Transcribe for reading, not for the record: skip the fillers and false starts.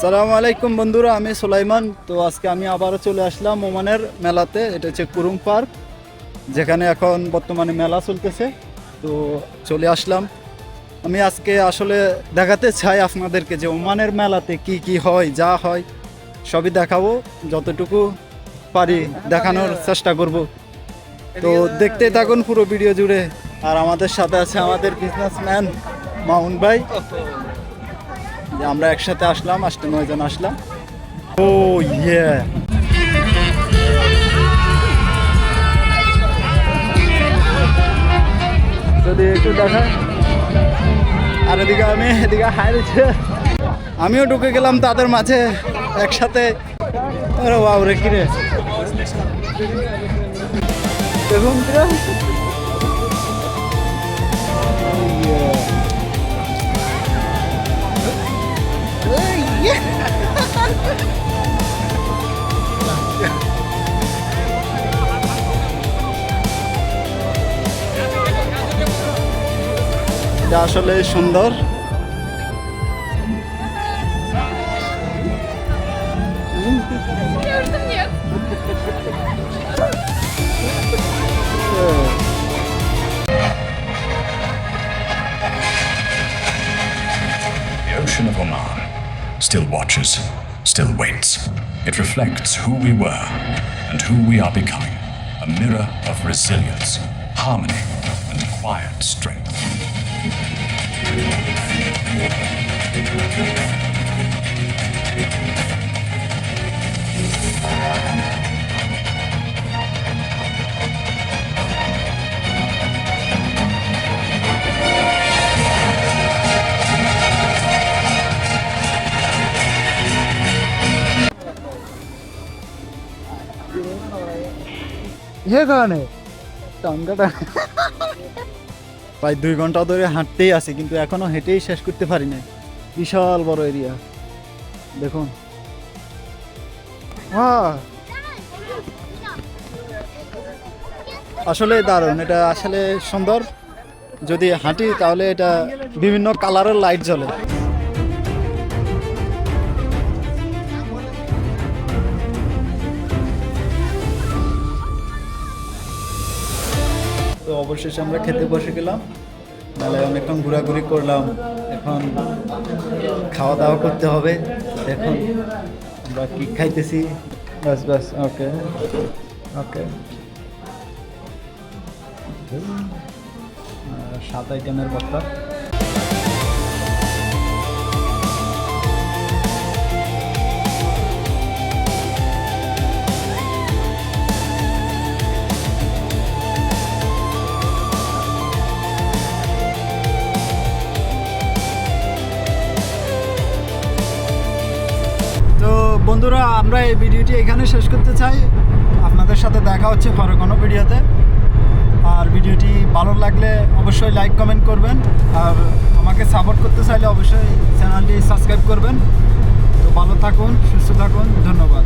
আসসালামু আলাইকুম বন্ধুরা, আমি সুলাইমান। তো আজকে আমি আবারও চলে আসলাম ওমানের মেলাতে। এটা হচ্ছে কুরুং পার্ক, যেখানে এখন বর্তমানে মেলা চলতেছে। তো চলে আসলাম। আমি আজকে আসলে দেখাতে চাই আপনাদেরকে যে ওমানের মেলাতে কি কি হয়, যা হয় সবই দেখাবো, যতটুকু পারি দেখানোর চেষ্টা করব। তো দেখতেই থাকুন পুরো ভিডিও জুড়ে। আর আমাদের সাথে আছে আমাদের বিজনেসম্যান মাউন ভাই। যে আমরা একসাথে আসলাম, 8-9 জন আসলাম। ও ইয়ে, যদি একটু দেখায়। আর এদিকে হারিয়েছে, আমিও ঢুকে গেলাম তাদের মাঝে একসাথে। আরে বাবা রে, কিরে দেখুন এটা আসলে সুন্দর। The ocean of Oman still watches, still waits. It reflects who we were and who we are becoming. A mirror of resilience, harmony, and quiet strength. প্রায় 2 ঘন্টা ধরে হাঁটতেই আছি, কিন্তু এখনো হেঁটেই শেষ করতে পারি না। বিশাল বড় এরিয়া দেখুন। আসলে দারুণ, এটা আসলে সুন্দর। যদি হাঁটি তাহলে এটা বিভিন্ন কালারের লাইট জ্বলে। তো অবশেষে আমরা খেতে বসে গেলাম। মেলায় অনেকক্ষণ ঘোরাঘুরি করলাম, এখন খাওয়া দাওয়া করতে হবে। এখন আমরা কি খাইতেছি, বাস বাস। ওকে ওকে, 7 আইটেমের ভর্তা। বন্ধুরা, আমরা এই ভিডিওটি এখানে শেষ করতে চাই। আপনাদের সাথে দেখা হচ্ছে পরে কোনো ভিডিওতে। আর ভিডিওটি ভালো লাগলে অবশ্যই লাইক কমেন্ট করবেন, আর আমাকে সাপোর্ট করতে চাইলে অবশ্যই চ্যানেলটি সাবস্ক্রাইব করবেন। তো ভালো থাকুন, সুস্থ থাকুন, ধন্যবাদ।